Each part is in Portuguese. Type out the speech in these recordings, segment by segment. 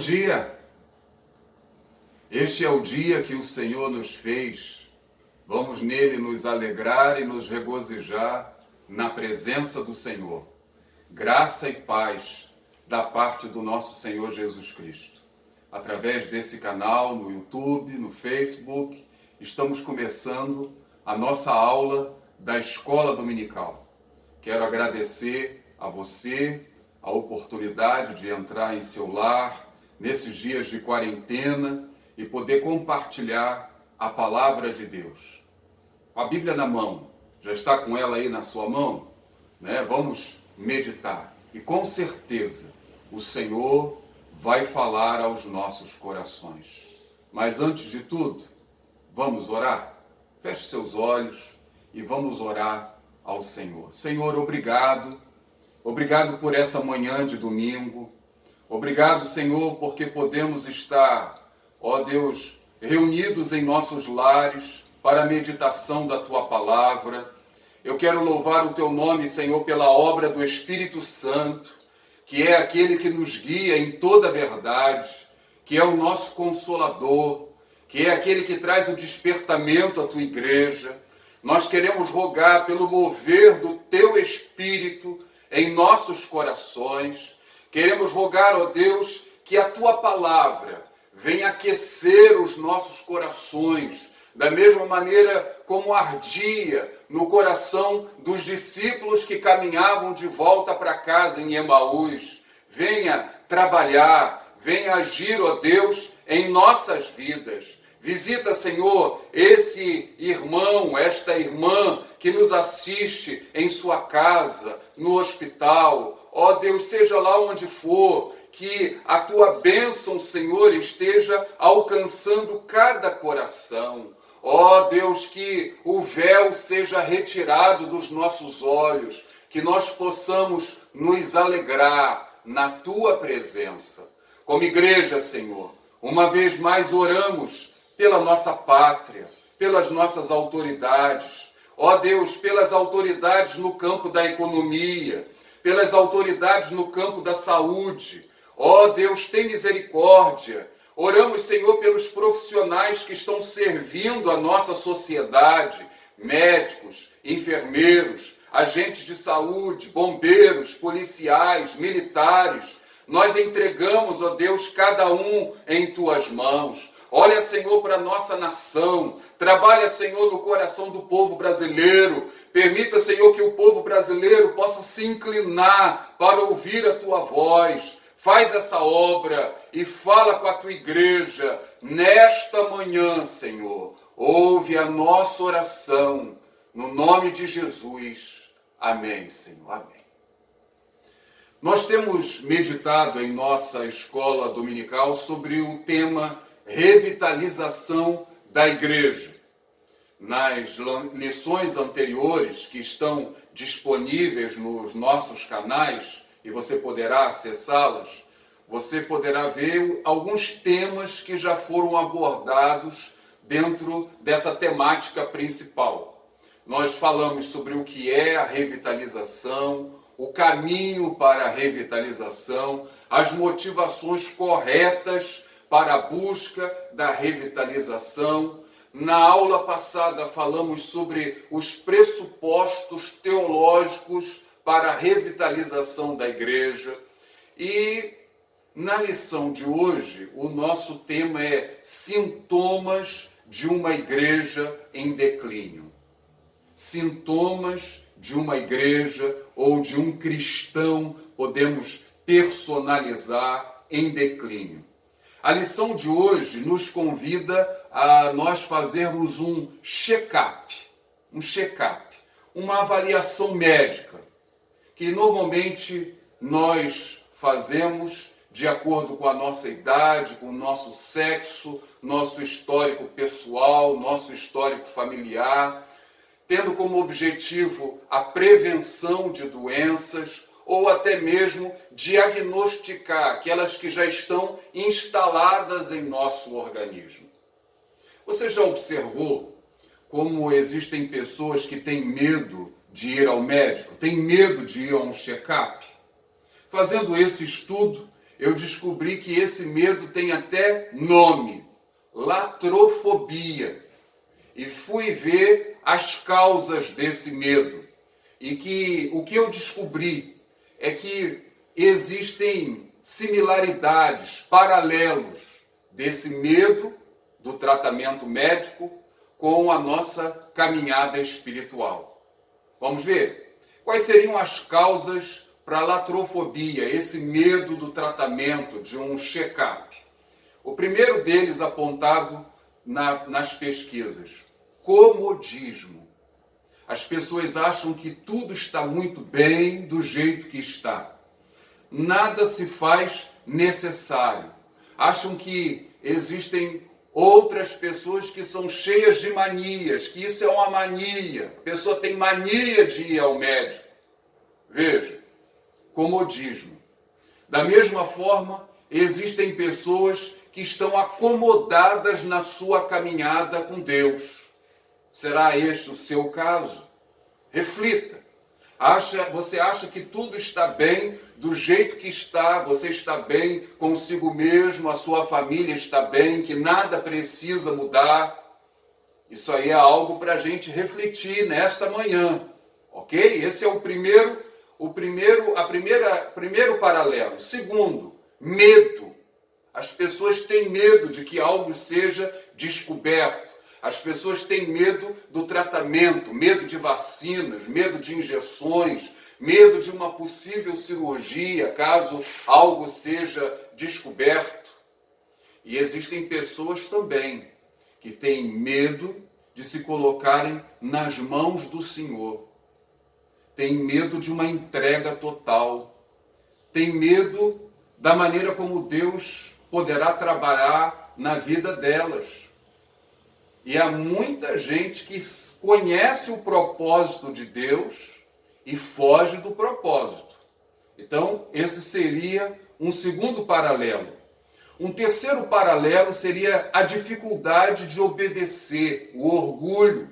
dia! Este é o dia que o Senhor nos fez. Vamos nele nos alegrar e nos regozijar na presença do Senhor. Graça e paz da parte do nosso Senhor Jesus Cristo. Através desse canal, no YouTube, no Facebook, estamos começando a nossa aula da Escola Dominical. Quero agradecer a você a oportunidade de entrar em seu lar nesses dias de quarentena e poder compartilhar a palavra de Deus. A Bíblia na mão, já está com ela aí na sua mão? Vamos meditar e com certeza o Senhor vai falar aos nossos corações. Mas antes de tudo, vamos orar? Feche seus olhos e vamos orar ao Senhor. Senhor, obrigado. Obrigado por essa manhã de domingo. Obrigado, Senhor, porque podemos estar, ó Deus, reunidos em nossos lares para a meditação da Tua palavra. Eu quero louvar o Teu nome, Senhor, pela obra do Espírito Santo, que é aquele que nos guia em toda a verdade, que é o nosso Consolador, que é aquele que traz o despertamento à Tua igreja. Nós queremos rogar pelo mover do Teu Espírito em nossos corações. Queremos rogar, ó Deus, que a Tua palavra venha aquecer os nossos corações, da mesma maneira como ardia no coração dos discípulos que caminhavam de volta para casa em Emaús. Venha trabalhar, venha agir, ó Deus, em nossas vidas. Visita, Senhor, esse irmão, esta irmã que nos assiste em sua casa, no hospital. Ó Deus, seja lá onde for, que a Tua bênção, Senhor, esteja alcançando cada coração. Ó Deus, que o véu seja retirado dos nossos olhos, que nós possamos nos alegrar na Tua presença. Como igreja, Senhor, uma vez mais oramos pela nossa pátria, pelas nossas autoridades, ó Deus, pelas autoridades no campo da economia, pelas autoridades no campo da saúde. Ó Deus, tem misericórdia. Oramos, Senhor, pelos profissionais que estão servindo a nossa sociedade, médicos, enfermeiros, agentes de saúde, bombeiros, policiais, militares. Nós entregamos, ó Deus, cada um em Tuas mãos. Olha, Senhor, para a nossa nação. Trabalha, Senhor, no coração do povo brasileiro. Permita, Senhor, que o povo brasileiro possa se inclinar para ouvir a Tua voz. Faz essa obra e fala com a Tua igreja nesta manhã, Senhor. Ouve a nossa oração. No nome de Jesus. Amém, Senhor. Amém. Nós temos meditado em nossa escola dominical sobre o tema revitalização da igreja. Nas lições anteriores, que estão disponíveis nos nossos canais, e você poderá acessá-las, você poderá ver alguns temas que já foram abordados dentro dessa temática principal. Nós falamos sobre o que é a revitalização, o caminho para a revitalização, as motivações corretas para a busca da revitalização. Na aula passada falamos sobre os pressupostos teológicos para a revitalização da igreja. E na lição de hoje, o nosso tema é sintomas de uma igreja em declínio. Sintomas de uma igreja ou de um cristão, podemos personalizar, em declínio. A lição de hoje nos convida a nós fazermos um check-up, uma avaliação médica, que normalmente nós fazemos de acordo com a nossa idade, com o nosso sexo, nosso histórico pessoal, nosso histórico familiar, tendo como objetivo a prevenção de doenças ou até mesmo diagnosticar aquelas que já estão instaladas em nosso organismo. Você já observou como existem pessoas que têm medo de ir ao médico, têm medo de ir a um check-up? Fazendo esse estudo, eu descobri que esse medo tem até nome, latrofobia. E fui ver as causas desse medo. E que o que eu descobri é que existem similaridades, paralelos desse medo do tratamento médico com a nossa caminhada espiritual. Vamos ver? Quais seriam as causas para a latrofobia, esse medo do tratamento, de um check-up? O primeiro deles apontado nas pesquisas, comodismo. As pessoas acham que tudo está muito bem do jeito que está. Nada se faz necessário. Acham que existem outras pessoas que são cheias de manias, que isso é uma mania. A pessoa tem mania de ir ao médico. Veja, comodismo. Da mesma forma, existem pessoas que estão acomodadas na sua caminhada com Deus. Será este o seu caso? Reflita. Você acha que tudo está bem do jeito que está, você está bem consigo mesmo, a sua família está bem, que nada precisa mudar? Isso aí é algo para a gente refletir nesta manhã, ok? Esse é o primeiro paralelo. Segundo, medo. As pessoas têm medo de que algo seja descoberto. As pessoas têm medo do tratamento, medo de vacinas, medo de injeções, medo de uma possível cirurgia, caso algo seja descoberto. E existem pessoas também que têm medo de se colocarem nas mãos do Senhor. Têm medo de uma entrega total. Têm medo da maneira como Deus poderá trabalhar na vida delas. E há muita gente que conhece o propósito de Deus e foge do propósito. Então, esse seria um segundo paralelo. Um terceiro paralelo seria a dificuldade de obedecer, o orgulho.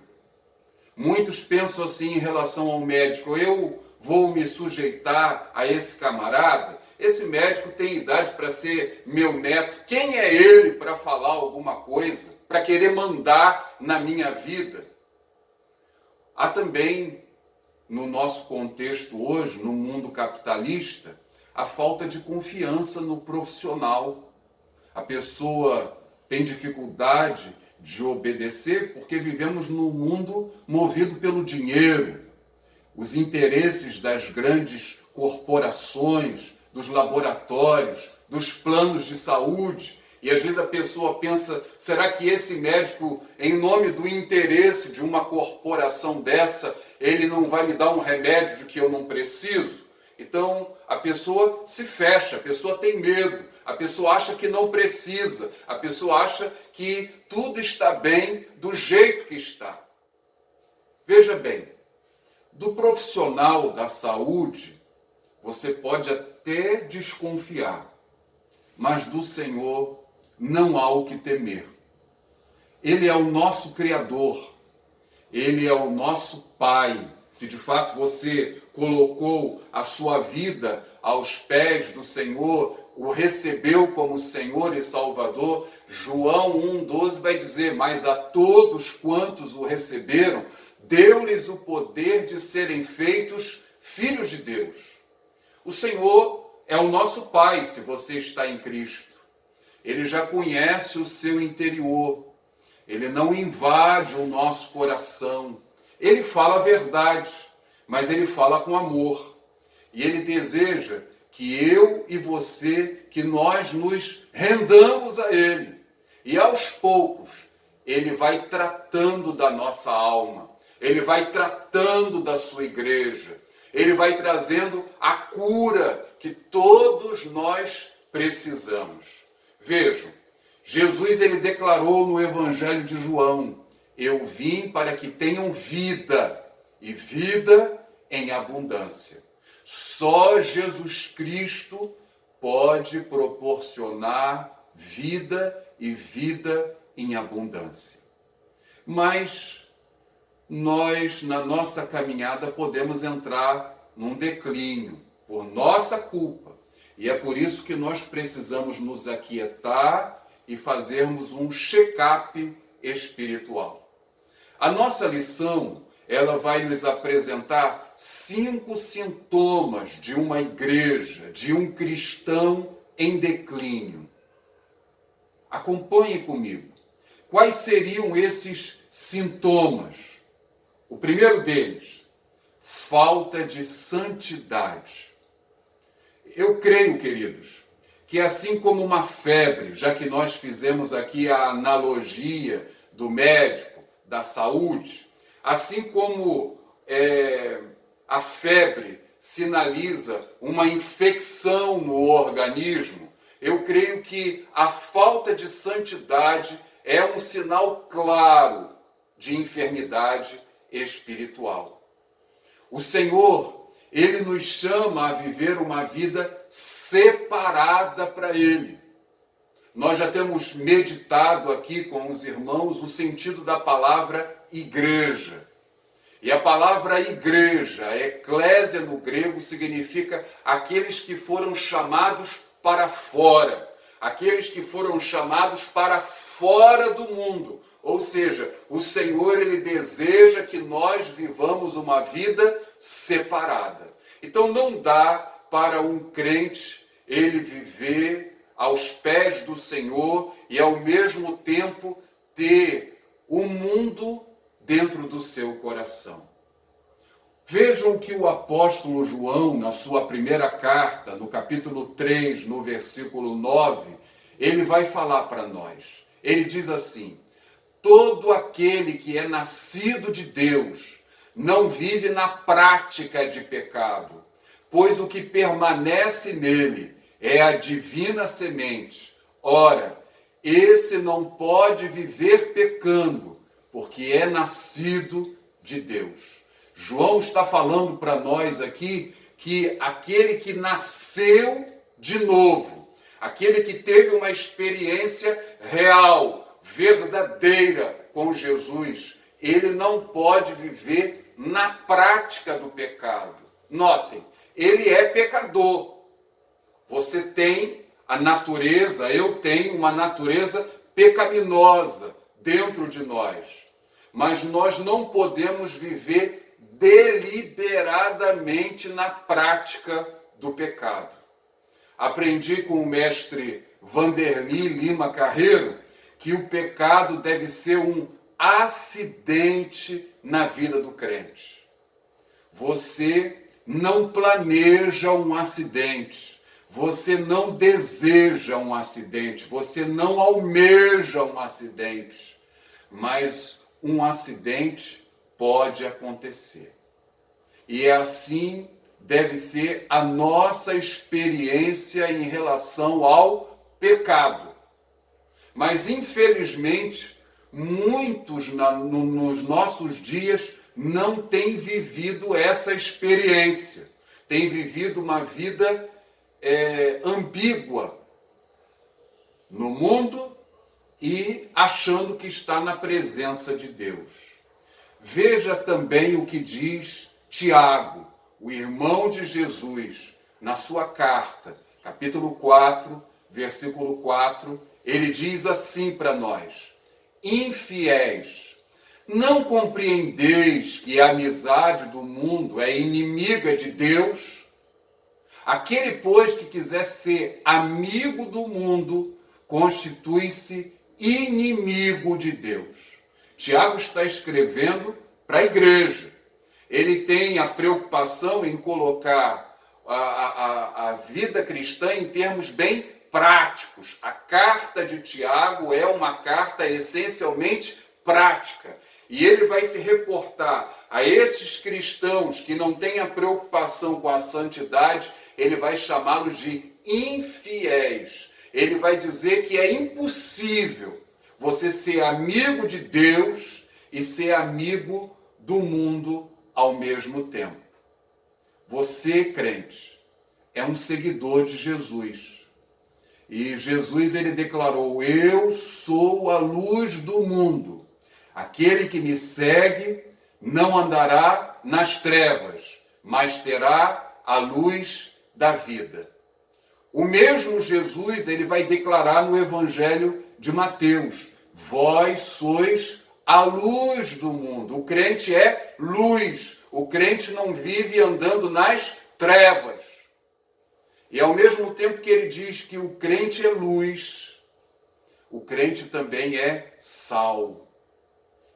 Muitos pensam assim em relação ao médico: eu vou me sujeitar a esse camarada? Esse médico tem idade para ser meu neto. Quem é ele para falar alguma coisa? Para querer mandar na minha vida? Há também, no nosso contexto hoje, no mundo capitalista, a falta de confiança no profissional. A pessoa tem dificuldade de obedecer porque vivemos num mundo movido pelo dinheiro, os interesses das grandes corporações, dos laboratórios, dos planos de saúde. E às vezes a pessoa pensa: será que esse médico, em nome do interesse de uma corporação dessa, ele não vai me dar um remédio de que eu não preciso? Então a pessoa se fecha, a pessoa tem medo, a pessoa acha que não precisa, a pessoa acha que tudo está bem do jeito que está. Veja bem, do profissional da saúde, você pode até desconfiar, mas do Senhor não há o que temer. Ele é o nosso Criador, Ele é o nosso Pai. Se de fato você colocou a sua vida aos pés do Senhor, o recebeu como Senhor e Salvador, João 1,12 vai dizer: mas a todos quantos o receberam, deu-lhes o poder de serem feitos filhos de Deus. O Senhor é o nosso Pai, se você está em Cristo. Ele já conhece o seu interior. Ele não invade o nosso coração. Ele fala a verdade, mas ele fala com amor. E ele deseja que eu e você, que nós nos rendamos a ele. E aos poucos, ele vai tratando da nossa alma. Ele vai tratando da sua igreja. Ele vai trazendo a cura que todos nós precisamos. Vejam, Jesus ele declarou no Evangelho de João: eu vim para que tenham vida, e vida em abundância. Só Jesus Cristo pode proporcionar vida e vida em abundância. Mas nós, na nossa caminhada, podemos entrar num declínio por nossa culpa. E é por isso que nós precisamos nos aquietar e fazermos um check-up espiritual. A nossa lição, ela vai nos apresentar 5 sintomas de uma igreja, de um cristão em declínio. Acompanhe comigo. Quais seriam esses sintomas? O primeiro deles, falta de santidade. Eu creio, queridos, que assim como uma febre, já que nós fizemos aqui a analogia do médico, da saúde, assim como a febre sinaliza uma infecção no organismo, eu creio que a falta de santidade é um sinal claro de enfermidade espiritual. O Senhor, Ele nos chama a viver uma vida separada para Ele. Nós já temos meditado aqui com os irmãos o sentido da palavra igreja. E a palavra igreja, eclésia no grego, significa aqueles que foram chamados para fora, aqueles que foram chamados para fora do mundo. Ou seja, o Senhor, Ele deseja que nós vivamos uma vida separada. Então não dá para um crente ele viver aos pés do Senhor e ao mesmo tempo ter o mundo dentro do seu coração. Vejam que o apóstolo João, na sua primeira carta, no capítulo 3, no versículo 9, ele vai falar para nós. Ele diz assim: todo aquele que é nascido de Deus não vive na prática de pecado, pois o que permanece nele é a divina semente. Ora, esse não pode viver pecando, porque é nascido de Deus. João está falando para nós aqui que aquele que nasceu de novo, aquele que teve uma experiência real, verdadeira com Jesus, ele não pode viver na prática do pecado. Notem, ele é pecador. Você tem a natureza, eu tenho uma natureza pecaminosa dentro de nós. Mas nós não podemos viver deliberadamente na prática do pecado. Aprendi com o mestre Vanderly Lima Carreiro que o pecado deve ser um acidente na vida do crente. Você não planeja um acidente, você não deseja um acidente, você não almeja um acidente, mas um acidente pode acontecer. E é assim deve ser a nossa experiência em relação ao pecado. Mas, infelizmente, muitos nos nossos dias não têm vivido essa experiência. Têm vivido uma vida ambígua no mundo e achando que está na presença de Deus. Veja também o que diz Tiago, o irmão de Jesus, na sua carta, capítulo 4, versículo 4, ele diz assim para nós: infiéis, não compreendeis que a amizade do mundo é inimiga de Deus? Aquele, pois, que quiser ser amigo do mundo, constitui-se inimigo de Deus. Tiago está escrevendo para a igreja. Ele tem a preocupação em colocar a vida cristã em termos bem práticos. A carta de Tiago é uma carta essencialmente prática. E ele vai se reportar a esses cristãos que não têm a preocupação com a santidade, ele vai chamá-los de infiéis. Ele vai dizer que é impossível você ser amigo de Deus e ser amigo do mundo ao mesmo tempo. Você, crente, é um seguidor de Jesus. E Jesus, ele declarou: eu sou a luz do mundo. Aquele que me segue não andará nas trevas, mas terá a luz da vida. O mesmo Jesus, ele vai declarar no Evangelho de Mateus: vós sois a luz do mundo. O crente é luz. O crente não vive andando nas trevas. E ao mesmo tempo que ele diz que o crente é luz, o crente também é sal.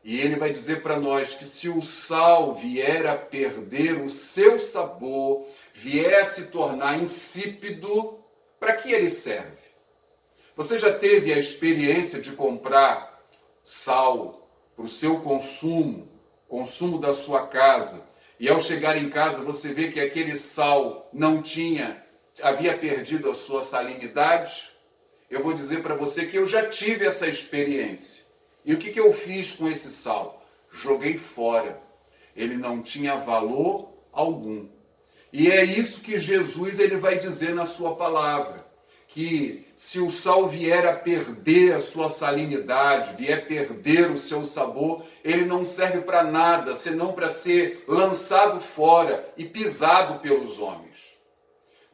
E ele vai dizer para nós que se o sal vier a perder o seu sabor, vier a se tornar insípido, para que ele serve? Você já teve a experiência de comprar sal para o seu consumo da sua casa, e ao chegar em casa você vê que aquele sal havia perdido a sua salinidade? Eu vou dizer para você que eu já tive essa experiência. E o que eu fiz com esse sal? Joguei fora. Ele não tinha valor algum. E é isso que Jesus ele vai dizer na sua palavra. Que se o sal vier a perder a sua salinidade, vier a perder o seu sabor, ele não serve para nada, senão para ser lançado fora e pisado pelos homens.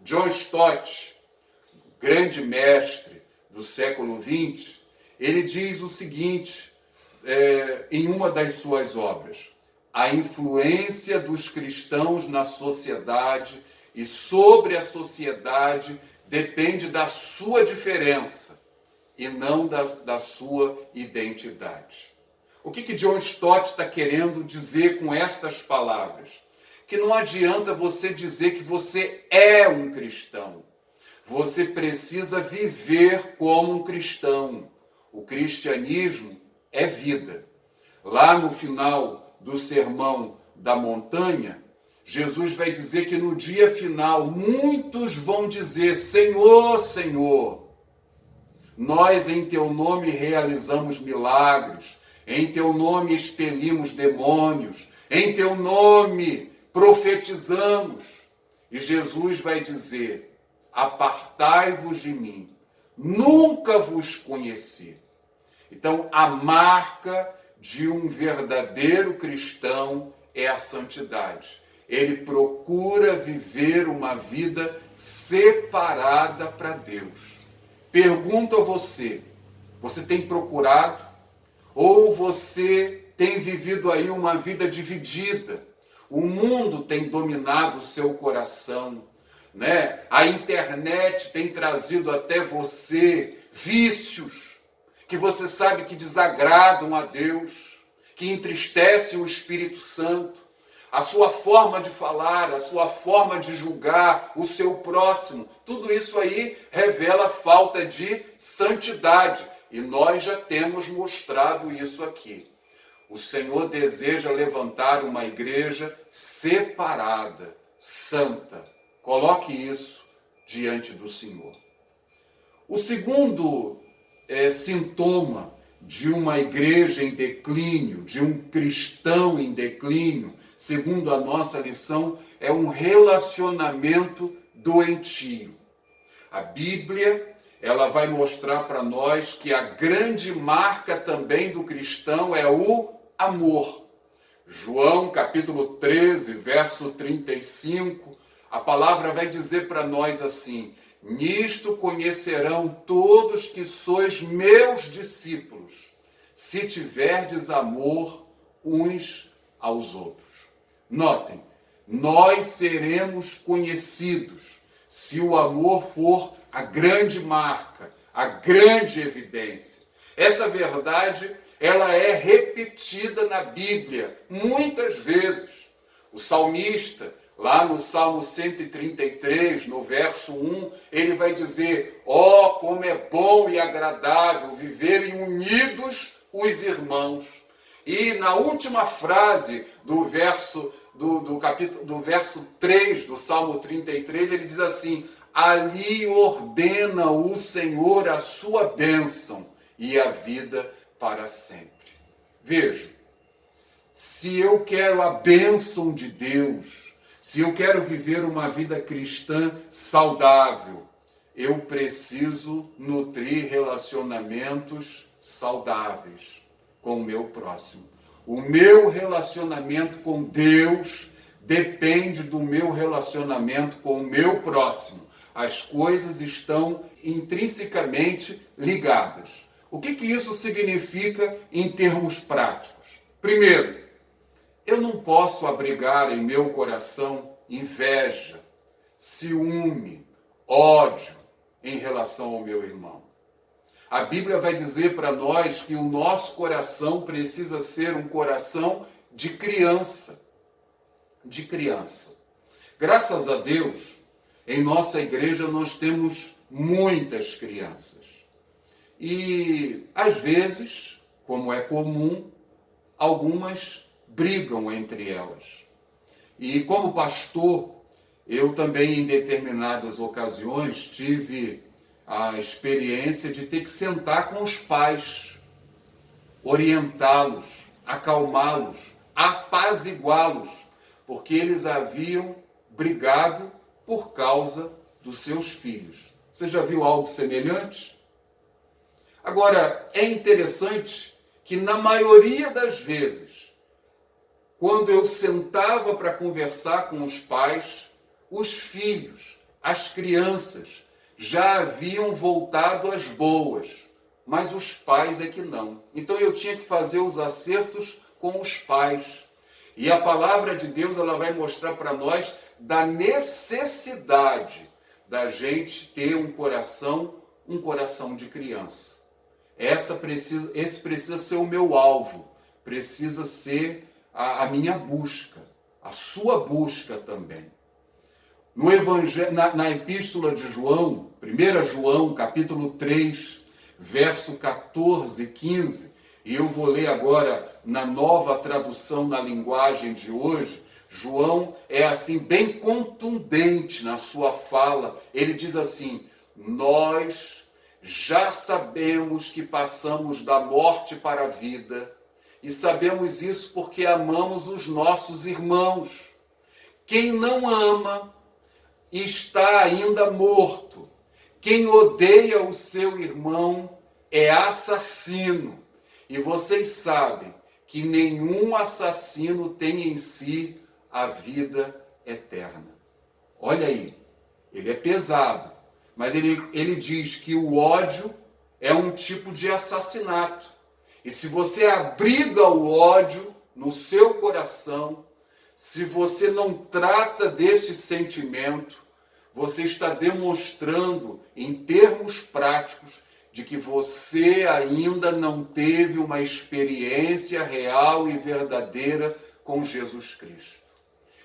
John Stott, grande mestre do século XX, ele diz o seguinte, em uma das suas obras: a influência dos cristãos na sociedade e sobre a sociedade depende da sua diferença e não da sua identidade. O que John Stott está querendo dizer com estas palavras? Que não adianta você dizer que você é um cristão. Você precisa viver como um cristão. O cristianismo é vida. Lá no final do Sermão da Montanha, Jesus vai dizer que no dia final muitos vão dizer: Senhor, Senhor, nós em teu nome realizamos milagres, em teu nome expelimos demônios, em teu nome profetizamos. E Jesus vai dizer: apartai-vos de mim, nunca vos conheci. Então, a marca de um verdadeiro cristão é a santidade. Ele procura viver uma vida separada para Deus. Pergunto a você: você tem procurado? Ou você tem vivido aí uma vida dividida? O mundo tem dominado o seu coração, né? A internet tem trazido até você vícios que você sabe que desagradam a Deus, que entristecem o Espírito Santo. A sua forma de falar, a sua forma de julgar o seu próximo, tudo isso aí revela falta de santidade. E nós já temos mostrado isso aqui. O Senhor deseja levantar uma igreja separada, santa. Coloque isso diante do Senhor. O segundo sintoma de uma igreja em declínio, de um cristão em declínio, segundo a nossa lição, é um relacionamento doentio. A Bíblia, ela vai mostrar para nós que a grande marca também do cristão é o amor. João, capítulo 13, verso 35, a palavra vai dizer para nós assim: nisto conhecerão todos que sois meus discípulos, se tiverdes amor uns aos outros. Notem, nós seremos conhecidos se o amor for a grande marca, a grande evidência. Essa verdade, ela é repetida na Bíblia muitas vezes. O salmista, lá no Salmo 133, no verso 1, ele vai dizer: ó, como é bom e agradável viverem unidos os irmãos. E na última frase do verso do verso 3 do Salmo 33, ele diz assim: ali ordena o Senhor a sua bênção e a vida para sempre. Veja, se eu quero a bênção de Deus, se eu quero viver uma vida cristã saudável, eu preciso nutrir relacionamentos saudáveis com o meu próximo. O meu relacionamento com Deus depende do meu relacionamento com o meu próximo. As coisas estão intrinsecamente ligadas. O que isso significa em termos práticos? Primeiro, eu não posso abrigar em meu coração inveja, ciúme, ódio em relação ao meu irmão. A Bíblia vai dizer para nós que o nosso coração precisa ser um coração de criança. De criança. Graças a Deus, em nossa igreja nós temos muitas crianças. E, às vezes, como é comum, algumas brigam entre elas. E, como pastor, eu também, em determinadas ocasiões, tive a experiência de ter que sentar com os pais, orientá-los, acalmá-los, apaziguá-los, porque eles haviam brigado por causa dos seus filhos. Você já viu algo semelhante? Agora, é interessante que na maioria das vezes, quando eu sentava para conversar com os pais, os filhos, as crianças, já haviam voltado às boas, mas os pais é que não. Então eu tinha que fazer os acertos com os pais. E a palavra de Deus, ela vai mostrar para nós da necessidade da gente ter um coração de criança. Esse precisa ser o meu alvo, precisa ser a minha busca, a sua busca também. No Evangelho, na Epístola de João, 1 João, capítulo 3, verso 14 e 15, e eu vou ler agora na nova tradução na linguagem de hoje. João é assim bem contundente na sua fala. Ele diz assim: nós já sabemos que passamos da morte para a vida, e sabemos isso porque amamos os nossos irmãos. Quem não ama está ainda morto. Quem odeia o seu irmão é assassino. E vocês sabem que nenhum assassino tem em si a vida eterna. Olha aí, ele é pesado, mas ele diz que o ódio é um tipo de assassinato. E se você abriga o ódio no seu coração, se você não trata desse sentimento, você está demonstrando, em termos práticos, de que você ainda não teve uma experiência real e verdadeira com Jesus Cristo.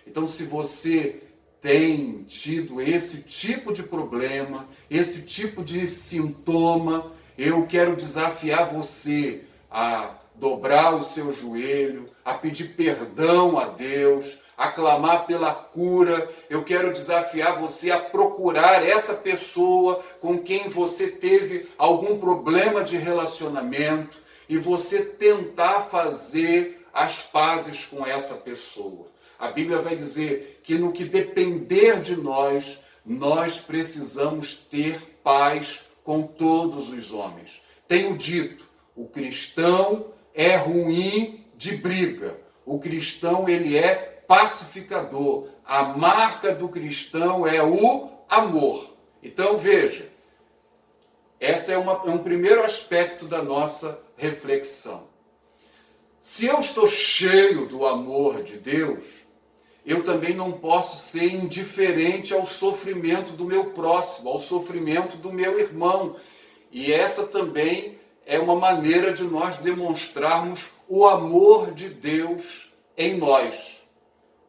Então, se você tem tido esse tipo de problema, esse tipo de sintoma, eu quero desafiar você a dobrar o seu joelho, a pedir perdão a Deus, a clamar pela cura. Eu quero desafiar você a procurar essa pessoa com quem você teve algum problema de relacionamento e você tentar fazer as pazes com essa pessoa. A Bíblia vai dizer que no que depender de nós, nós precisamos ter paz com todos os homens. Tenho dito, o cristão é ruim de briga. O cristão, ele é pacificador. A marca do cristão é o amor. Então, veja, esse é um primeiro aspecto da nossa reflexão. Se eu estou cheio do amor de Deus, eu também não posso ser indiferente ao sofrimento do meu próximo, ao sofrimento do meu irmão. E essa também é uma maneira de nós demonstrarmos o amor de Deus em nós.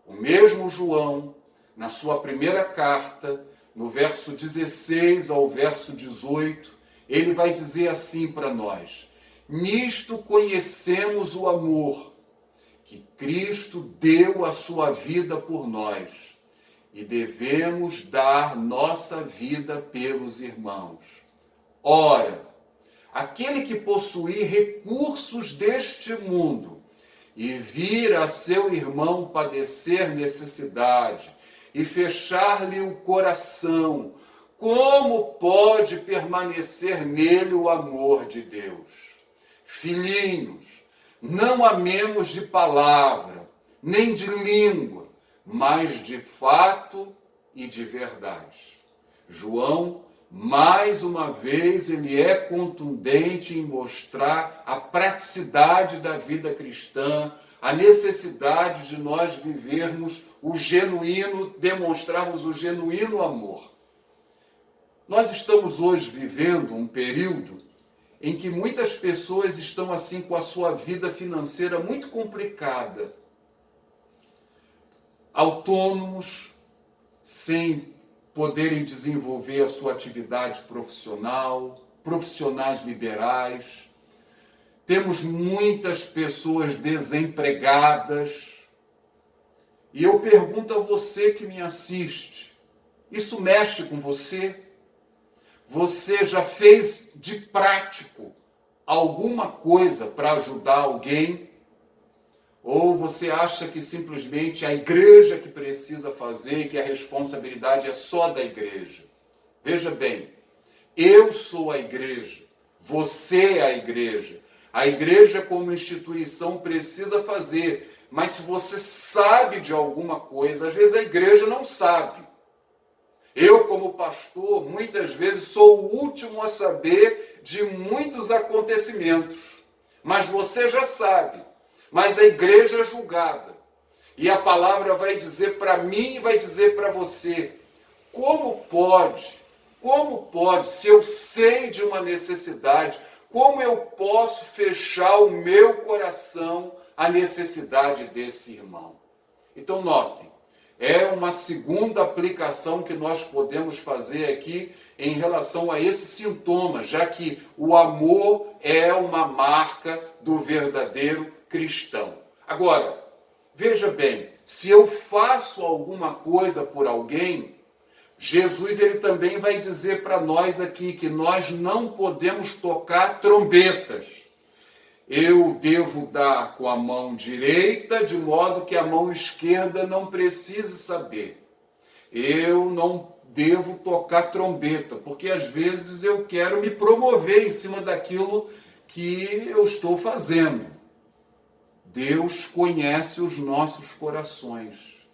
O mesmo João, na sua primeira carta, no verso 16 ao verso 18, ele vai dizer assim para nós: nisto conhecemos o amor, que Cristo deu a sua vida por nós, e devemos dar nossa vida pelos irmãos. Ora, aquele que possuir recursos deste mundo e vir a seu irmão padecer necessidade e fechar-lhe o coração, como pode permanecer nele o amor de Deus? Filhinhos, não amemos de palavra, nem de língua, mas de fato e de verdade. João, mais uma vez, ele é contundente em mostrar a praticidade da vida cristã, a necessidade de nós vivermos o genuíno, demonstrarmos o genuíno amor. Nós estamos hoje vivendo um período em que muitas pessoas estão assim com a sua vida financeira muito complicada. Autônomos, sem poderem desenvolver a sua atividade profissional, profissionais liberais. Temos muitas pessoas desempregadas. E eu pergunto a você que me assiste, isso mexe com você? Você já fez de prático alguma coisa para ajudar alguém? Ou você acha que simplesmente a igreja que precisa fazer e que a responsabilidade é só da igreja? Veja bem, eu sou a igreja, você é a igreja. A igreja como instituição precisa fazer, mas se você sabe de alguma coisa, às vezes a igreja não sabe. Eu, como pastor, muitas vezes sou o último a saber de muitos acontecimentos, mas você já sabe. Mas a igreja é julgada. E a palavra vai dizer para mim e vai dizer para você, como pode, se eu sei de uma necessidade, como eu posso fechar o meu coração à necessidade desse irmão? Então notem, é uma segunda aplicação que nós podemos fazer aqui em relação a esse sintoma, já que o amor é uma marca do verdadeiro cristão. Agora, veja bem, se eu faço alguma coisa por alguém, Jesus ele também vai dizer para nós aqui que nós não podemos tocar trombetas. Eu devo dar com a mão direita, de modo que a mão esquerda não precise saber. Eu não devo tocar trombeta, porque às vezes eu quero me promover em cima daquilo que eu estou fazendo. Deus conhece os nossos corações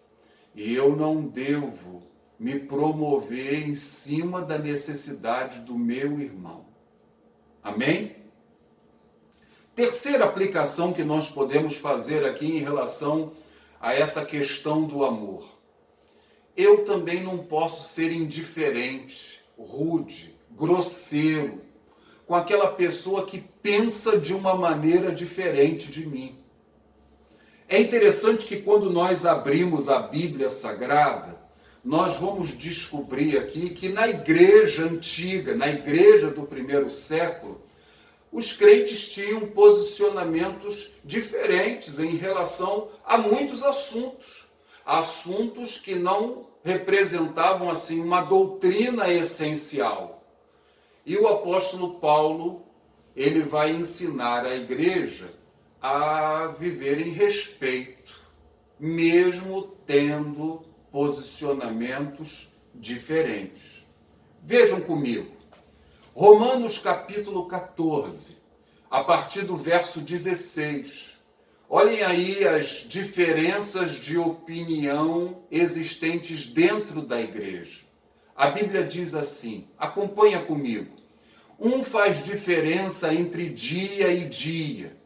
e eu não devo me promover em cima da necessidade do meu irmão. Amém? Terceira aplicação que nós podemos fazer aqui em relação a essa questão do amor. Eu também não posso ser indiferente, rude, grosseiro com aquela pessoa que pensa de uma maneira diferente de mim. É interessante que quando nós abrimos a Bíblia Sagrada, nós vamos descobrir aqui que na igreja antiga, na igreja do primeiro século, os crentes tinham posicionamentos diferentes em relação a muitos assuntos. Assuntos que não representavam assim uma doutrina essencial. E o apóstolo Paulo, ele vai ensinar a igreja a viver em respeito, mesmo tendo posicionamentos diferentes. Vejam comigo, Romanos capítulo 14, a partir do verso 16. Olhem aí as diferenças de opinião existentes dentro da igreja. A Bíblia diz assim, acompanha comigo. Um faz diferença entre dia e dia,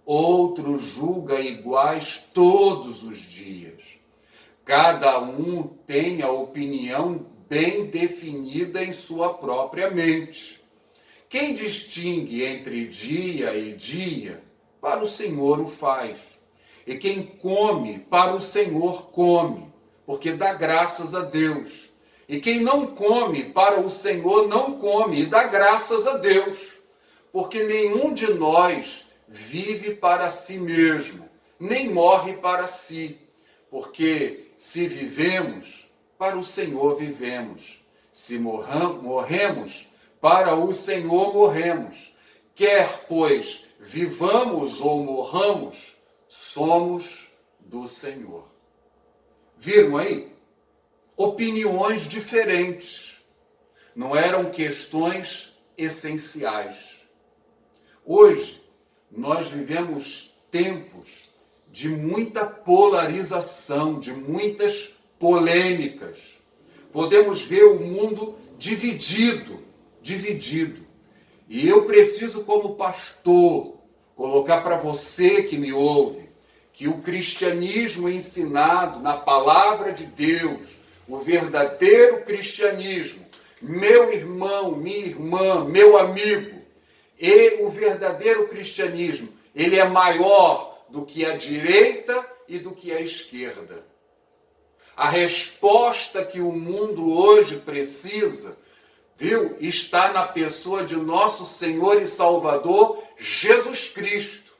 outro julga iguais todos os dias. Cada um tem a opinião bem definida em sua própria mente. Quem distingue entre dia e dia, para o Senhor o faz. E quem come, para o Senhor come, porque dá graças a Deus. E quem não come, para o Senhor não come, e dá graças a Deus. Porque nenhum de nós vive para si mesmo, nem morre para si. Porque se vivemos, para o Senhor vivemos. Se morremos, para o Senhor morremos. Quer, pois, vivamos ou morramos, somos do Senhor. Viram aí? Opiniões diferentes. Não eram questões essenciais. Hoje, nós vivemos tempos de muita polarização, de muitas polêmicas. podemos ver o mundo dividido. E eu preciso, como pastor, colocar para você que me ouve, que o cristianismo ensinado na palavra de Deus, o verdadeiro cristianismo, meu irmão, minha irmã, meu amigo, e o verdadeiro cristianismo, ele é maior do que a direita e do que a esquerda. A resposta que o mundo hoje precisa, viu, está na pessoa de nosso Senhor e Salvador, Jesus Cristo.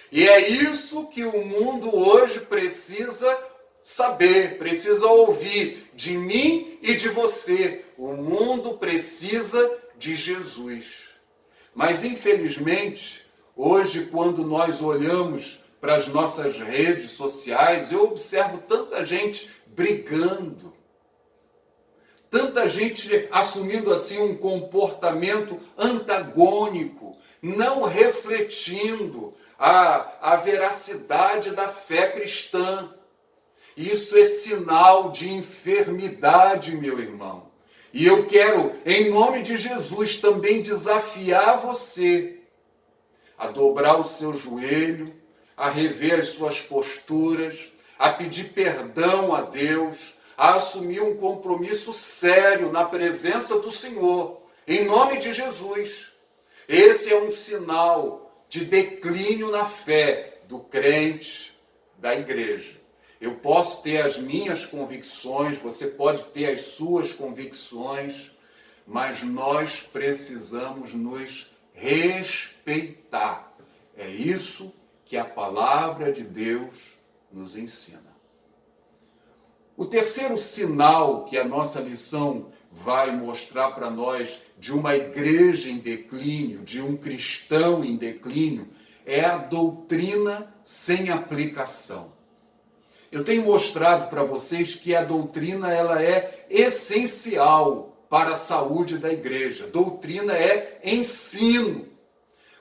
E é isso que o mundo hoje precisa saber, precisa ouvir de mim e de você. O mundo precisa de Jesus. Mas, infelizmente, hoje, quando nós olhamos para as nossas redes sociais, eu observo tanta gente brigando, tanta gente assumindo assim um comportamento antagônico, não refletindo a veracidade da fé cristã. Isso é sinal de enfermidade, meu irmão. E eu quero, em nome de Jesus, também desafiar você a dobrar o seu joelho, a rever as suas posturas, a pedir perdão a Deus, a assumir um compromisso sério na presença do Senhor, em nome de Jesus. Esse é um sinal de declínio na fé do crente, da igreja. Eu posso ter as minhas convicções, você pode ter as suas convicções, mas nós precisamos nos respeitar. É isso que a palavra de Deus nos ensina. O terceiro sinal que a nossa lição vai mostrar para nós de uma igreja em declínio, de um cristão em declínio, é a doutrina sem aplicação. Eu tenho mostrado para vocês que a doutrina ela é essencial para a saúde da igreja. Doutrina é ensino.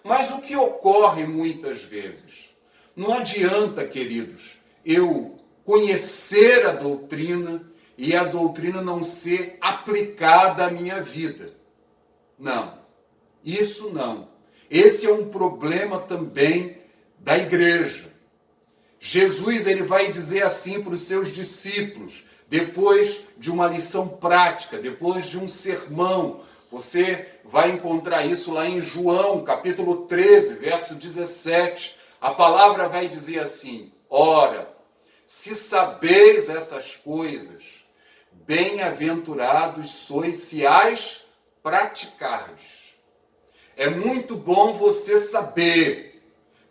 Mas o que ocorre muitas vezes? Não adianta, queridos, eu conhecer a doutrina e a doutrina não ser aplicada à minha vida. Não, isso não. Esse é um problema também da igreja. Jesus ele vai dizer assim para os seus discípulos, depois de uma lição prática, depois de um sermão. Você vai encontrar isso lá em João, capítulo 13, verso 17. A palavra vai dizer assim: ora, se sabeis essas coisas, bem-aventurados sois se as praticardes. É muito bom você saber,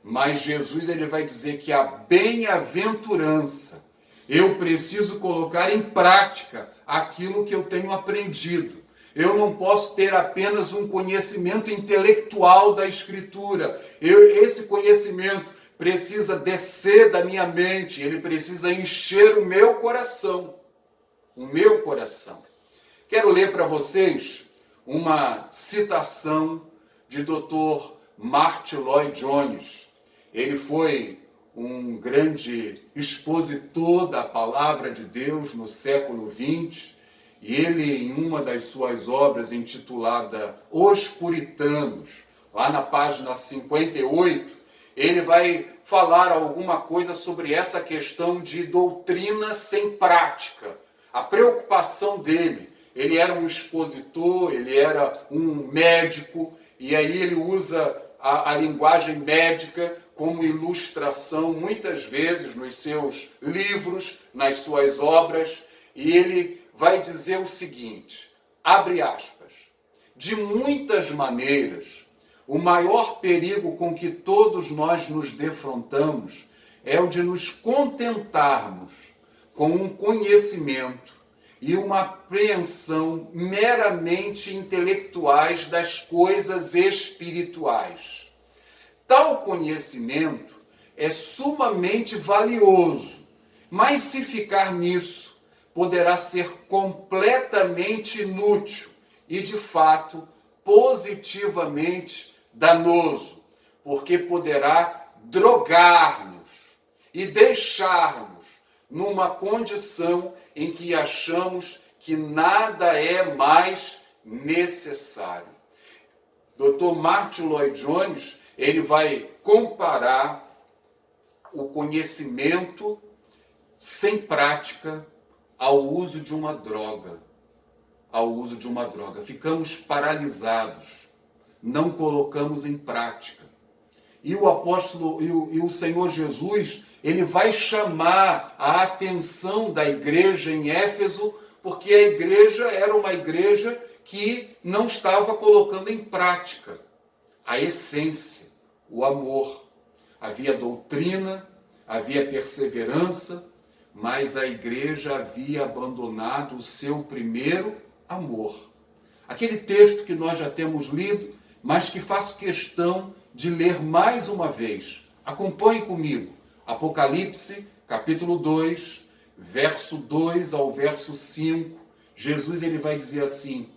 mas Jesus ele vai dizer que a bem-aventurança, eu preciso colocar em prática aquilo que eu tenho aprendido. Eu não posso ter apenas um conhecimento intelectual da Escritura. Esse conhecimento precisa descer da minha mente, ele precisa encher o meu coração. O meu coração. Quero ler para vocês uma citação de Dr. Martyn Lloyd-Jones. Ele foi um grande expositor da palavra de Deus no século XX, e ele, em uma das suas obras intitulada Os Puritanos, lá na página 58, ele vai falar alguma coisa sobre essa questão de doutrina sem prática. A preocupação dele, ele era um expositor, ele era um médico, e aí ele usa a linguagem médica como ilustração muitas vezes nos seus livros, nas suas obras, e ele vai dizer o seguinte, abre aspas, de muitas maneiras, o maior perigo com que todos nós nos defrontamos é o de nos contentarmos com um conhecimento e uma apreensão meramente intelectuais das coisas espirituais. Tal conhecimento é sumamente valioso, mas se ficar nisso, poderá ser completamente inútil e, de fato, positivamente danoso, porque poderá drogar-nos e deixar-nos numa condição em que achamos que nada é mais necessário. Dr. Martin Lloyd Jones, ele vai comparar o conhecimento sem prática ao uso de uma droga. Ficamos paralisados, não colocamos em prática. E o apóstolo e o Senhor Jesus, ele vai chamar a atenção da igreja em Éfeso, porque a igreja era uma igreja que não estava colocando em prática a essência, o amor. Havia doutrina, havia perseverança, mas a igreja havia abandonado o seu primeiro amor. Aquele texto que nós já temos lido, mas que faço questão de ler mais uma vez. Acompanhe comigo. Apocalipse, capítulo 2, verso 2 ao verso 5. Jesus ele vai dizer assim: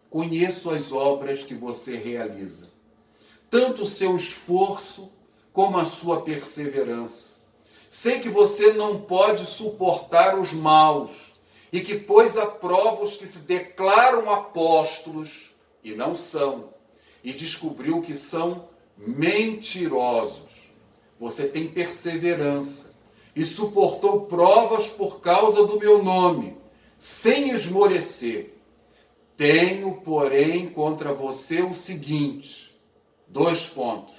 conheço as obras que você realiza, tanto o seu esforço como a sua perseverança. Sei que você não pode suportar os maus e que pôs à prova os que se declaram apóstolos e não são, e descobriu que são mentirosos. Você tem perseverança e suportou provas por causa do meu nome, sem esmorecer. Tenho, porém, contra você o seguinte, 2 pontos.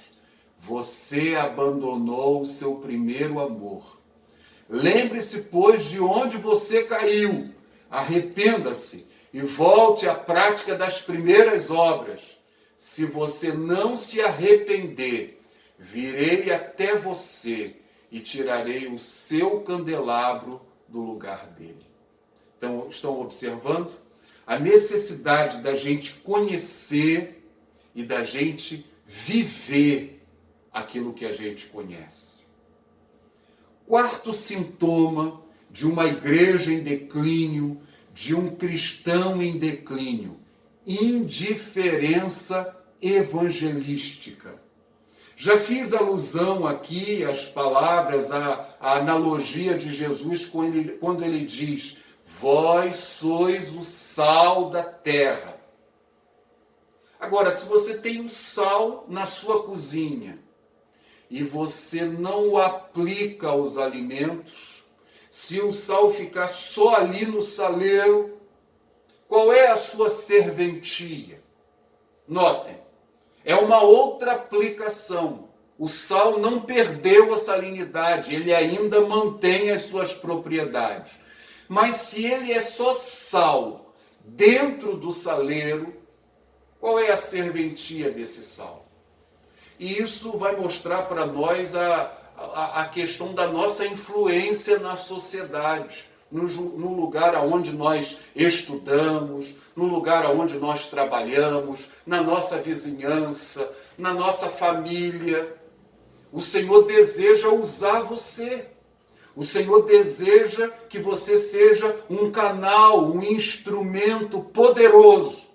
Você abandonou o seu primeiro amor. Lembre-se, pois, de onde você caiu. Arrependa-se e volte à prática das primeiras obras. Se você não se arrepender, virei até você e tirarei o seu candelabro do lugar dele. Então, estão observando a necessidade da gente conhecer e da gente viver aquilo que a gente conhece. 4º sintoma de uma igreja em declínio, de um cristão em declínio: indiferença evangelística. Já fiz alusão aqui às palavras, à analogia de Jesus quando ele diz: vós sois o sal da terra. Agora, se você tem o sal na sua cozinha e você não o aplica aos alimentos, se o sal ficar só ali no saleiro, qual é a sua serventia? Notem, é uma outra aplicação. O sal não perdeu a salinidade, ele ainda mantém as suas propriedades. Mas se ele é só sal dentro do saleiro, qual é a serventia desse sal? E isso vai mostrar para nós a questão da nossa influência na sociedade, no lugar onde nós estudamos, no lugar onde nós trabalhamos, na nossa vizinhança, na nossa família. O Senhor deseja usar você. O Senhor deseja que você seja um canal, um instrumento poderoso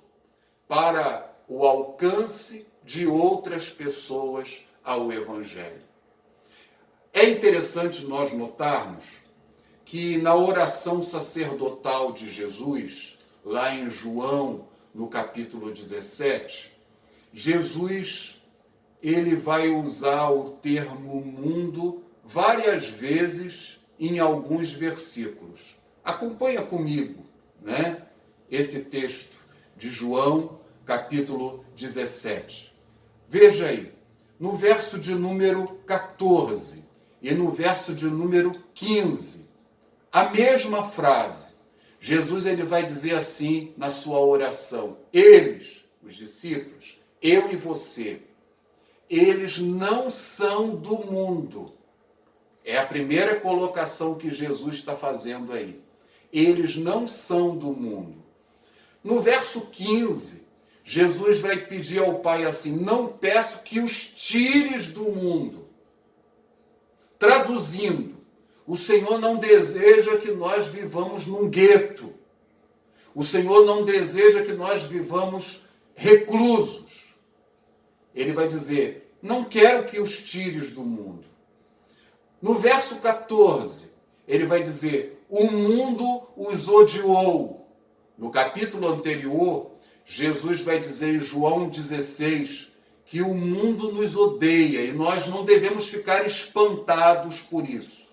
para o alcance de outras pessoas ao Evangelho. É interessante nós notarmos que na oração sacerdotal de Jesus, lá em João, no capítulo 17, Jesus ele vai usar o termo mundo várias vezes em alguns versículos. Acompanha comigo, né, esse texto de João, capítulo 17. Veja aí, no verso de número 14 e no verso de número 15, a mesma frase. Jesus ele vai dizer assim na sua oração: eles, os discípulos, eu e você, eles não são do mundo. É a primeira colocação que Jesus está fazendo aí. Eles não são do mundo. No verso 15, Jesus vai pedir ao Pai assim: não peço que os tires do mundo. Traduzindo, o Senhor não deseja que nós vivamos num gueto. O Senhor não deseja que nós vivamos reclusos. Ele vai dizer: não quero que os tires do mundo. No verso 14, ele vai dizer: o mundo os odiou. No capítulo anterior, Jesus vai dizer em João 16 que o mundo nos odeia e nós não devemos ficar espantados por isso.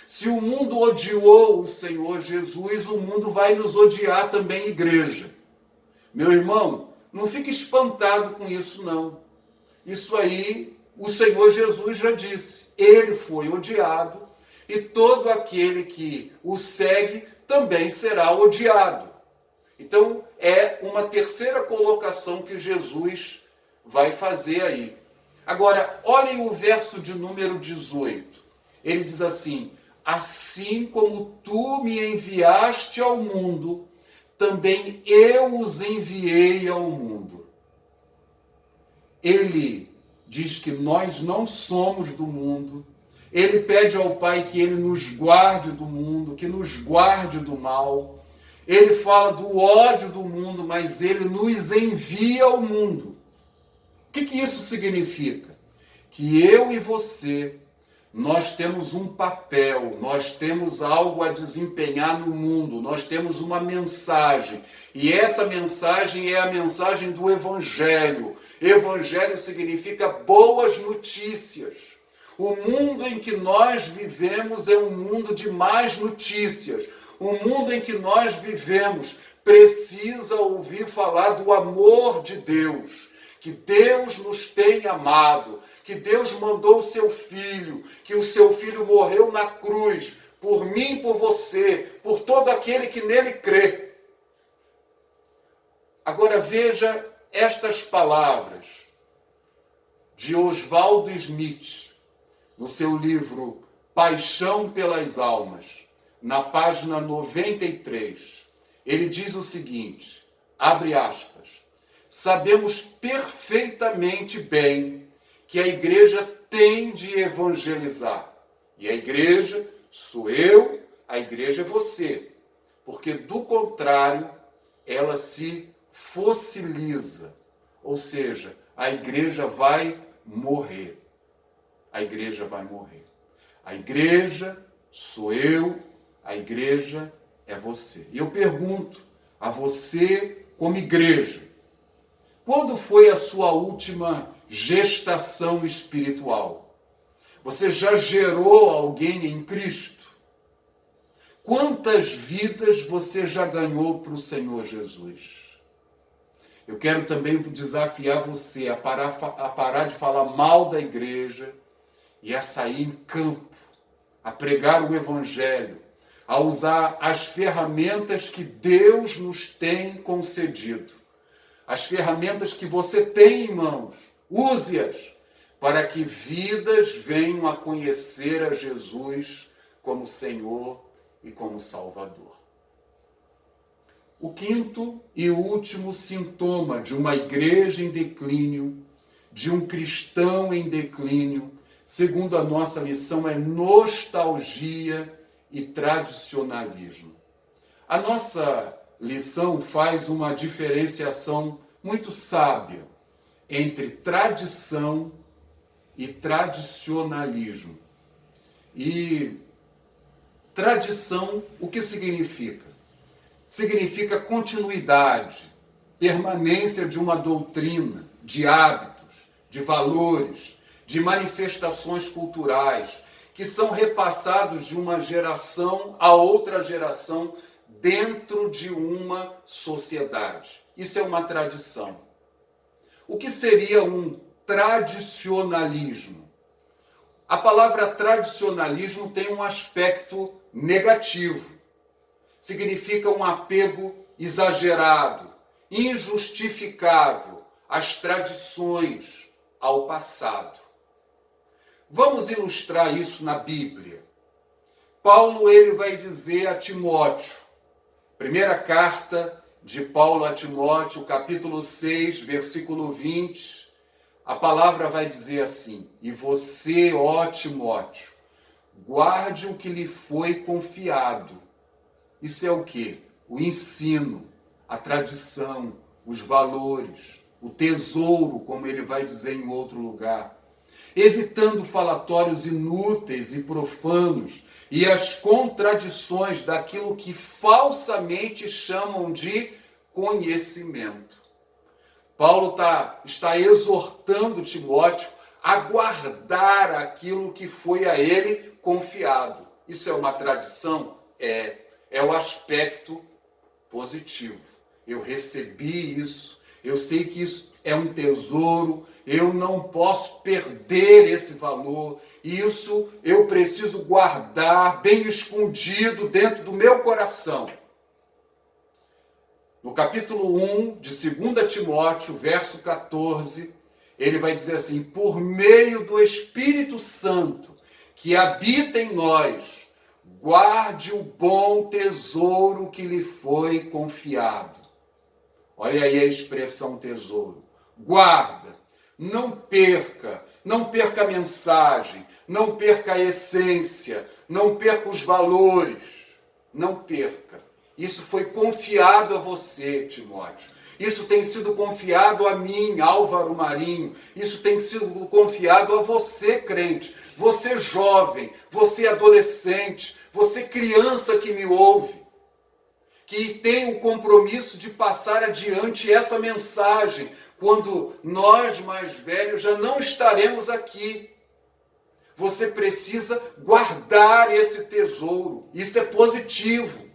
Se o mundo odiou o Senhor Jesus, o mundo vai nos odiar também, igreja. Meu irmão, não fique espantado com isso, não. Isso aí, o Senhor Jesus já disse. Ele foi odiado e todo aquele que o segue também será odiado. Então, é uma terceira colocação que Jesus vai fazer aí. Agora, olhem o verso de número 18. Ele diz assim: assim como tu me enviaste ao mundo, também eu os enviei ao mundo. Ele diz que nós não somos do mundo. Ele pede ao Pai que ele nos guarde do mundo, que nos guarde do mal. Ele fala do ódio do mundo, mas ele nos envia ao mundo. O que isso significa? Que eu e você, nós temos um papel, nós temos algo a desempenhar no mundo, nós temos uma mensagem. E essa mensagem é a mensagem do Evangelho. Evangelho significa boas notícias. O mundo em que nós vivemos é um mundo de más notícias. O mundo em que nós vivemos precisa ouvir falar do amor de Deus. Que Deus nos tem amado, que Deus mandou o seu Filho, que o seu Filho morreu na cruz, por mim e por você, por todo aquele que nele crê. Agora veja estas palavras de Oswaldo Smith, no seu livro Paixão pelas Almas, na página 93. Ele diz o seguinte, abre aspas, sabemos perfeitamente bem que a igreja tem de evangelizar. E a igreja sou eu, a igreja é você. Porque, do contrário, ela se fossiliza. Ou seja, a igreja vai morrer. A igreja vai morrer. A igreja sou eu, a igreja é você. E eu pergunto a você, como igreja, quando foi a sua última gestação espiritual? Você já gerou alguém em Cristo? Quantas vidas você já ganhou para o Senhor Jesus? Eu quero também desafiar você a parar de falar mal da igreja e a sair em campo, a pregar o Evangelho, a usar as ferramentas que Deus nos tem concedido. As ferramentas que você tem em mãos, use-as para que vidas venham a conhecer a Jesus como Senhor e como Salvador. O quinto e último sintoma de uma igreja em declínio, de um cristão em declínio, segundo a nossa lição, é nostalgia e tradicionalismo. A nossa lição faz uma diferenciação muito sábia entre tradição e tradicionalismo. E tradição, o que significa? Significa continuidade, permanência de uma doutrina, de hábitos, de valores, de manifestações culturais, que são repassados de uma geração a outra geração dentro de uma sociedade. Isso é uma tradição. O que seria um tradicionalismo? A palavra tradicionalismo tem um aspecto negativo. Significa um apego exagerado, injustificável às tradições, ao passado. Vamos ilustrar isso na Bíblia. Paulo ele vai dizer a Timóteo, primeira carta de Paulo a Timóteo, capítulo 6, versículo 20, a palavra vai dizer assim, e você, ó Timóteo, guarde o que lhe foi confiado. Isso é o quê? O ensino, a tradição, os valores, o tesouro, como ele vai dizer em outro lugar. Evitando falatórios inúteis e profanos, e as contradições daquilo que falsamente chamam de conhecimento. Paulo está exortando Timóteo a guardar aquilo que foi a ele confiado. Isso é uma tradição? É o aspecto positivo. Eu recebi isso, eu sei que isso é um tesouro, eu não posso perder esse valor, isso eu preciso guardar bem escondido dentro do meu coração. No capítulo 1 de 2 Timóteo, verso 14, ele vai dizer assim: por meio do Espírito Santo que habita em nós, guarde o bom tesouro que lhe foi confiado. Olha aí a expressão tesouro. Guarda, não perca a mensagem, não perca a essência, não perca os valores, não perca. Isso foi confiado a você, Timóteo. Isso tem sido confiado a mim, Álvaro Marinho. Isso tem sido confiado a você, crente. Você jovem, você adolescente, você criança que me ouve, que tem o compromisso de passar adiante essa mensagem, quando nós mais velhos já não estaremos aqui. Você precisa guardar esse tesouro. Isso é positivo.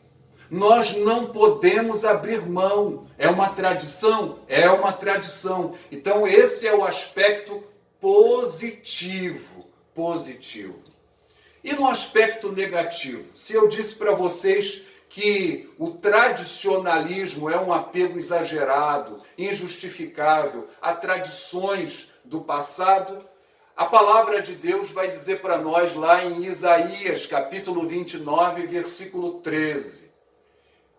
Nós não podemos abrir mão. É uma tradição? É uma tradição. Então esse é o aspecto positivo. E no aspecto negativo? Se eu disse para vocês que o tradicionalismo é um apego exagerado, injustificável a tradições do passado, a palavra de Deus vai dizer para nós lá em Isaías, capítulo 29, versículo 13.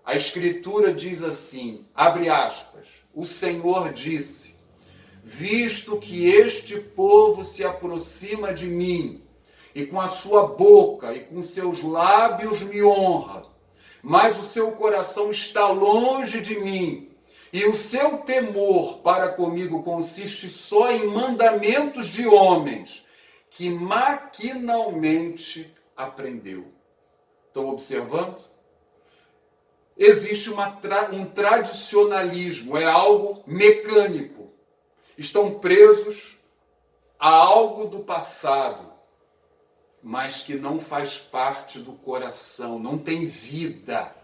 A Escritura diz assim, abre aspas, o Senhor disse: visto que este povo se aproxima de mim, e com a sua boca e com seus lábios me honra, mas o seu coração está longe de mim, e o seu temor para comigo consiste só em mandamentos de homens, que maquinalmente aprendeu. Estão observando? Existe um tradicionalismo, é algo mecânico. Estão presos a algo do passado, mas que não faz parte do coração, não tem vida,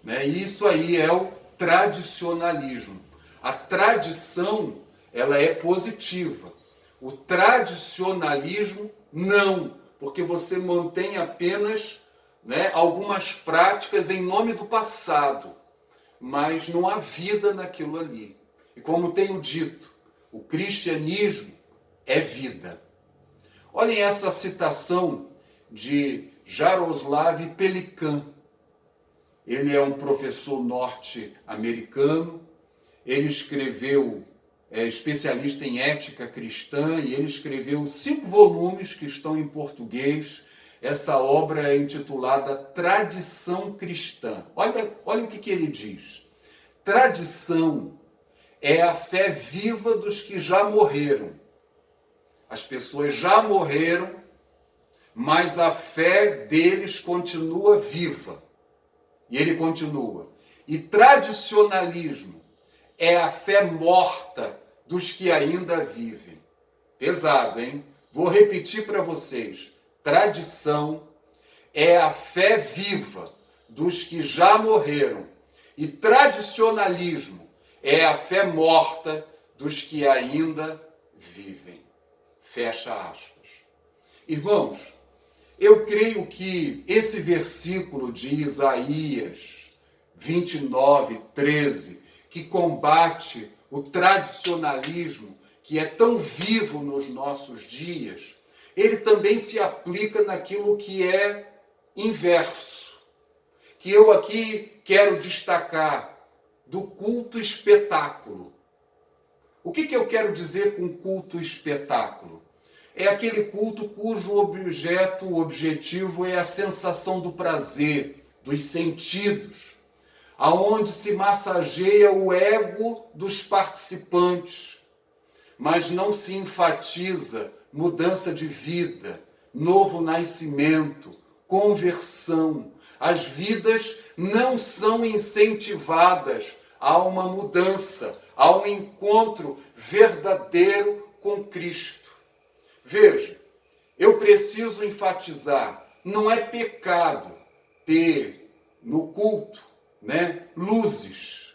Né? E isso aí é o tradicionalismo. A tradição, ela é positiva. O tradicionalismo, não, porque você mantém apenas, né, algumas práticas em nome do passado, mas não há vida naquilo ali. E como tenho dito, o cristianismo é vida. Olhem essa citação de Jaroslav Pelikan. Ele é um professor norte-americano, ele escreveu, é especialista em ética cristã, e ele escreveu 5 volumes que estão em português. Essa obra é intitulada Tradição Cristã. Olha o que ele diz. Tradição é a fé viva dos que já morreram. As pessoas já morreram, mas a fé deles continua viva. E ele continua. E tradicionalismo é a fé morta dos que ainda vivem. Pesado, hein? Vou repetir para vocês. Tradição é a fé viva dos que já morreram. E tradicionalismo é a fé morta dos que ainda vivem. Fecha aspas. Irmãos, eu creio que esse versículo de Isaías 29, 13, que combate o tradicionalismo que é tão vivo nos nossos dias, ele também se aplica naquilo que é inverso, que eu aqui quero destacar, do culto espetáculo. O que eu quero dizer com culto espetáculo? É aquele culto cujo o objetivo é a sensação do prazer, dos sentidos, aonde se massageia o ego dos participantes, mas não se enfatiza mudança de vida, novo nascimento, conversão. As vidas não são incentivadas a uma mudança, a um encontro verdadeiro com Cristo. Veja, eu preciso enfatizar, não é pecado ter no culto, luzes.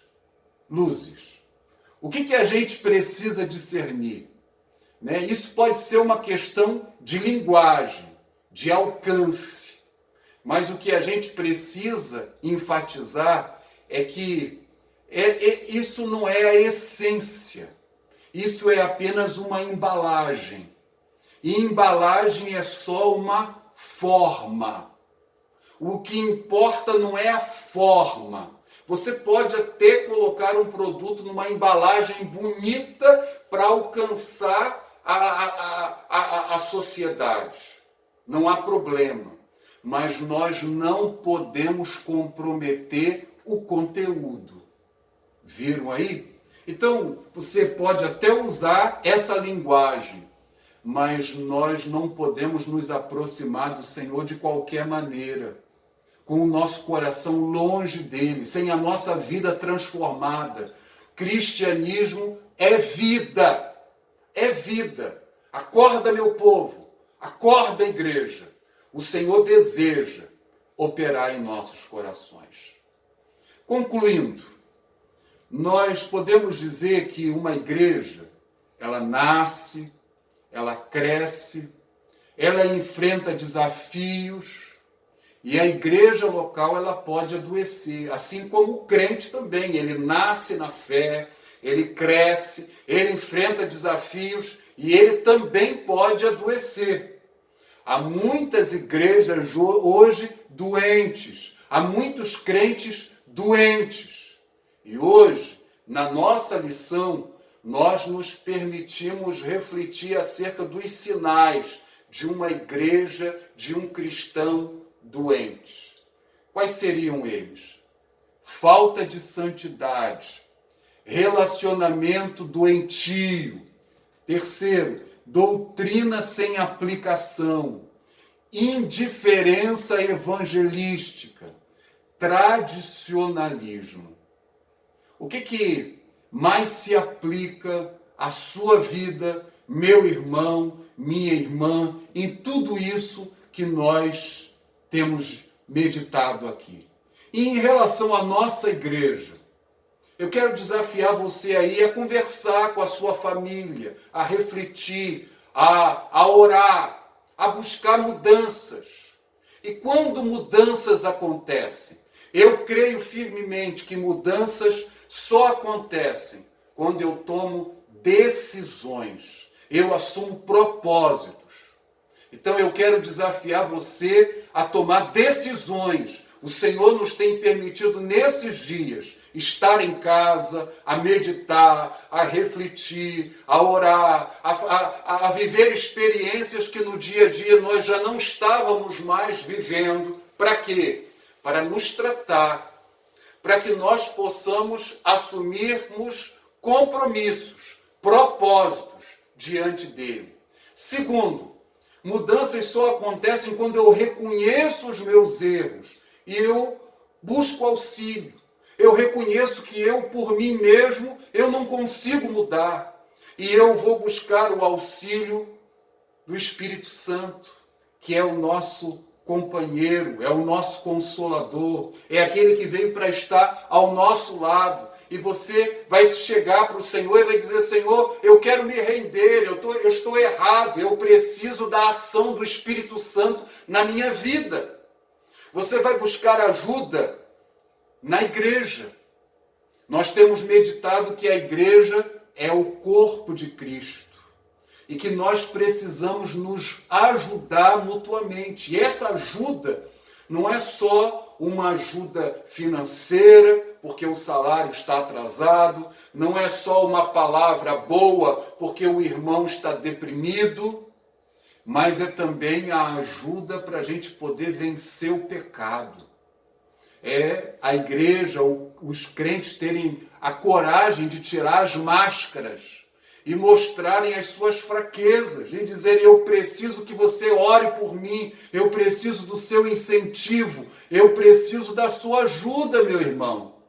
O que a gente precisa discernir? Isso pode ser uma questão de linguagem, de alcance, mas o que a gente precisa enfatizar é que isso não é a essência, isso é apenas uma embalagem. E embalagem é só uma forma. O que importa não é a forma. Você pode até colocar um produto numa embalagem bonita para alcançar a sociedade. Não há problema. Mas nós não podemos comprometer o conteúdo. Viram aí? Então, você pode até usar essa linguagem, mas nós não podemos nos aproximar do Senhor de qualquer maneira, com o nosso coração longe dele, sem a nossa vida transformada. Cristianismo é vida, é vida. Acorda, meu povo, acorda, igreja. O Senhor deseja operar em nossos corações. Concluindo, nós podemos dizer que uma igreja, ela nasce, ela cresce, ela enfrenta desafios, e a igreja local ela pode adoecer, assim como o crente também. Ele nasce na fé, ele cresce, ele enfrenta desafios e ele também pode adoecer. Há muitas igrejas hoje doentes, há muitos crentes doentes. E hoje, na nossa lição, nós nos permitimos refletir acerca dos sinais de uma igreja, de um cristão doente. Quais seriam eles? Falta de santidade, relacionamento doentio. Terceiro, doutrina sem aplicação, indiferença evangelística, tradicionalismo. O que mais se aplica à sua vida, meu irmão, minha irmã, em tudo isso que nós temos meditado aqui? E em relação à nossa igreja, eu quero desafiar você aí a conversar com a sua família, a refletir, a orar, a buscar mudanças. E quando mudanças acontecem, eu creio firmemente que mudanças só acontecem quando eu tomo decisões, eu assumo propósitos. Então eu quero desafiar você a tomar decisões. O Senhor nos tem permitido nesses dias estar em casa, a meditar, a refletir, a orar, a viver experiências que no dia a dia nós já não estávamos mais vivendo. Para quê? Para nos tratar, para que nós possamos assumirmos compromissos, propósitos diante dele. Segundo, mudanças só acontecem quando eu reconheço os meus erros e eu busco auxílio. Eu reconheço que eu, por mim mesmo, eu não consigo mudar. E eu vou buscar o auxílio do Espírito Santo, que é o nosso companheiro, é o nosso consolador, é aquele que veio para estar ao nosso lado. E você vai chegar para o Senhor e vai dizer: Senhor, eu quero me render, eu estou errado, eu preciso da ação do Espírito Santo na minha vida. Você vai buscar ajuda na igreja. Nós temos meditado que a igreja é o corpo de Cristo e que nós precisamos nos ajudar mutuamente. E essa ajuda não é só uma ajuda financeira, porque o salário está atrasado, não é só uma palavra boa, porque o irmão está deprimido, mas é também a ajuda para a gente poder vencer o pecado. É a igreja, os crentes terem a coragem de tirar as máscaras e mostrarem as suas fraquezas, e dizerem: eu preciso que você ore por mim, eu preciso do seu incentivo, eu preciso da sua ajuda, meu irmão.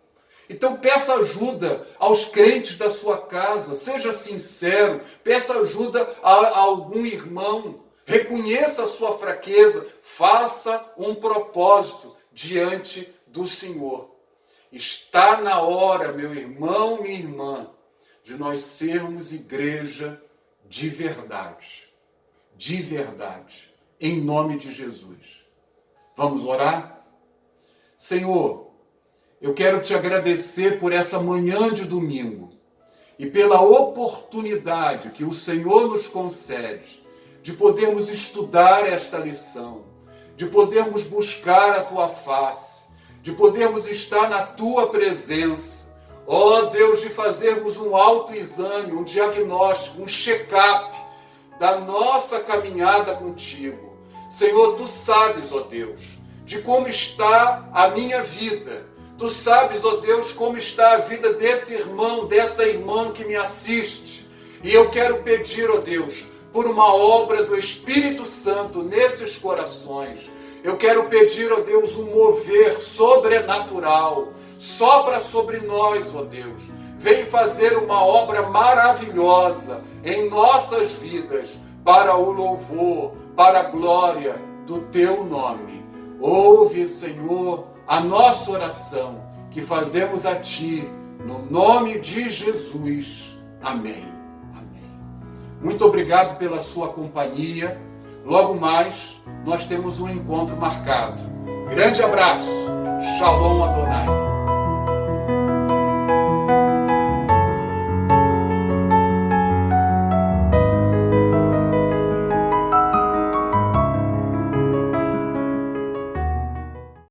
Então peça ajuda aos crentes da sua casa, seja sincero, peça ajuda a algum irmão, reconheça a sua fraqueza, faça um propósito diante do Senhor. Está na hora, meu irmão, minha irmã, de nós sermos igreja de verdade, em nome de Jesus. Vamos orar? Senhor, eu quero te agradecer por essa manhã de domingo e pela oportunidade que o Senhor nos concede de podermos estudar esta lição, de podermos buscar a tua face, de podermos estar na tua presença. Ó Deus, de fazermos um autoexame, um diagnóstico, um check-up da nossa caminhada contigo. Senhor, tu sabes, ó Deus, de como está a minha vida. Tu sabes, ó Deus, como está a vida desse irmão, dessa irmã que me assiste. E eu quero pedir, ó Deus, por uma obra do Espírito Santo nesses corações. Eu quero pedir, ó Deus, um mover sobrenatural. Sopra sobre nós, ó Deus. Vem fazer uma obra maravilhosa em nossas vidas, para o louvor, para a glória do teu nome. Ouve, Senhor, a nossa oração, que fazemos a ti, no nome de Jesus. Amém. Amém. Muito obrigado pela sua companhia. Logo mais, nós temos um encontro marcado. Grande abraço. Shalom Adonai.